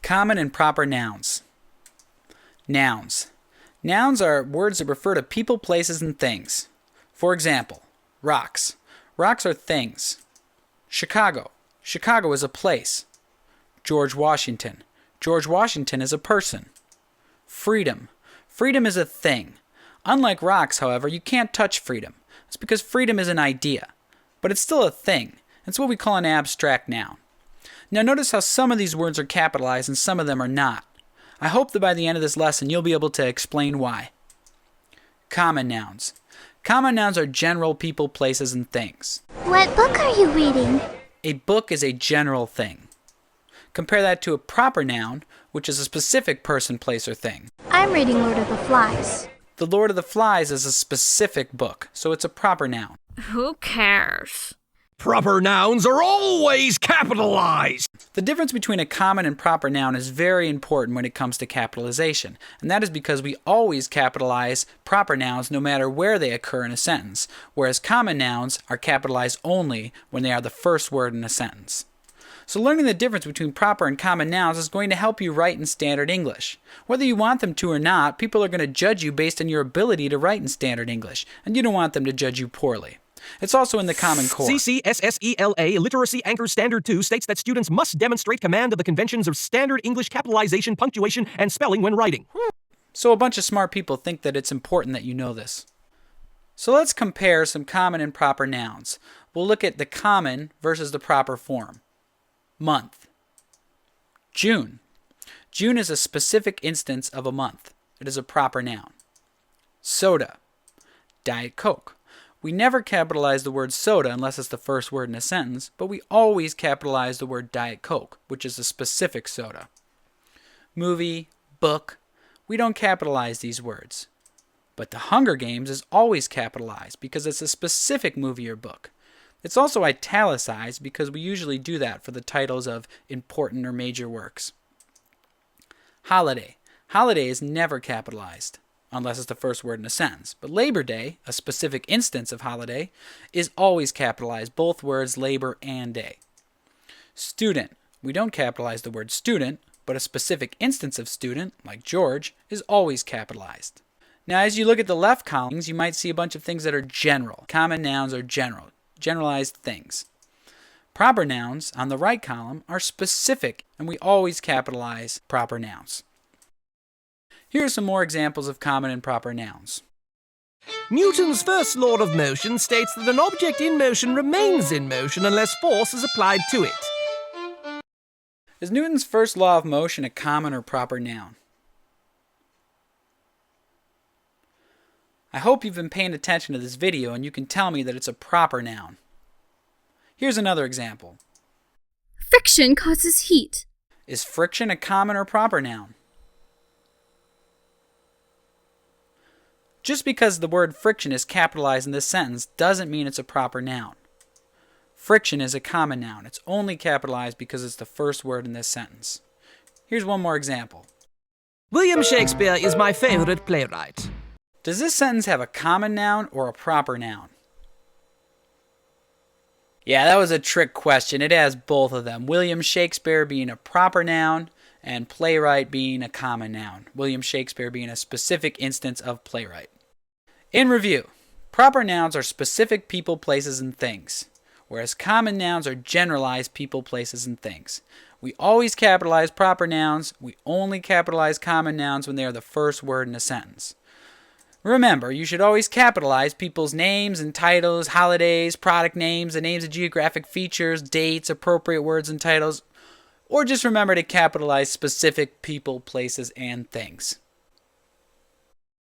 Common and proper nouns. Nouns. Nouns are words that refer to people, places, and things. For example, rocks. Rocks are things. Chicago. Chicago is a place. George Washington. George Washington is a person. Freedom. Freedom is a thing. Unlike rocks, however, you can't touch freedom. That's because freedom is an idea. But it's still a thing. It's what we call an abstract noun. Now notice how some of these words are capitalized and some of them are not. I hope that by the end of this lesson you'll be able to explain why. Common nouns. Common nouns are general people, places, and things. What book are you reading? A book is a general thing. Compare that to a proper noun, which is a specific person, place, or thing. I'm reading Lord of the Flies. The Lord of the Flies is a specific book, so it's a proper noun. Who cares? Proper nouns are always capitalized! The difference between a common and proper noun is very important when it comes to capitalization, and that is because we always capitalize proper nouns no matter where they occur in a sentence, whereas common nouns are capitalized only when they are the first word in a sentence. So learning the difference between proper and common nouns is going to help you write in standard English. Whether you want them to or not, people are going to judge you based on your ability to write in standard English, and you don't want them to judge you poorly. It's also in the Common Core. CCSSELA Literacy Anchor Standard 2 states that students must demonstrate command of the conventions of standard English capitalization, punctuation, and spelling when writing. So a bunch of smart people think that it's important that you know this. So let's compare some common and proper nouns. We'll look at the common versus the proper form. Month. June. June is a specific instance of a month. It is a proper noun. Soda. Diet Coke. We never capitalize the word soda unless it's the first word in a sentence, but we always capitalize the word Diet Coke, which is a specific soda. Movie, book, we don't capitalize these words. But The Hunger Games is always capitalized because it's a specific movie or book. It's also italicized because we usually do that for the titles of important or major works. Holiday. Holiday is never capitalized unless it's the first word in a sentence. But Labor Day, a specific instance of holiday, is always capitalized, both words labor and day. Student. We don't capitalize the word student, but a specific instance of student, like George, is always capitalized. Now as you look at the left columns, you might see a bunch of things that are general. Common nouns are general, generalized things. Proper nouns, on the right column, are specific, and we always capitalize proper nouns. Here are some more examples of common and proper nouns. Newton's first law of motion states that an object in motion remains in motion unless force is applied to it. Is Newton's first law of motion a common or proper noun? I hope you've been paying attention to this video and you can tell me that it's a proper noun. Here's another example. Friction causes heat. Is friction a common or proper noun? Just because the word friction is capitalized in this sentence doesn't mean it's a proper noun. Friction is a common noun. It's only capitalized because it's the first word in this sentence. Here's one more example. William Shakespeare is my favorite playwright. Does this sentence have a common noun or a proper noun? Yeah, that was a trick question. It has both of them. William Shakespeare being a proper noun and playwright being a common noun. William Shakespeare being a specific instance of playwright. In review, proper nouns are specific people, places, and things, whereas common nouns are generalized people, places, and things. We always capitalize proper nouns. We only capitalize common nouns when they are the first word in a sentence. Remember, you should always capitalize people's names and titles, holidays, product names, the names of geographic features, dates, appropriate words and titles, or just remember to capitalize specific people, places, and things.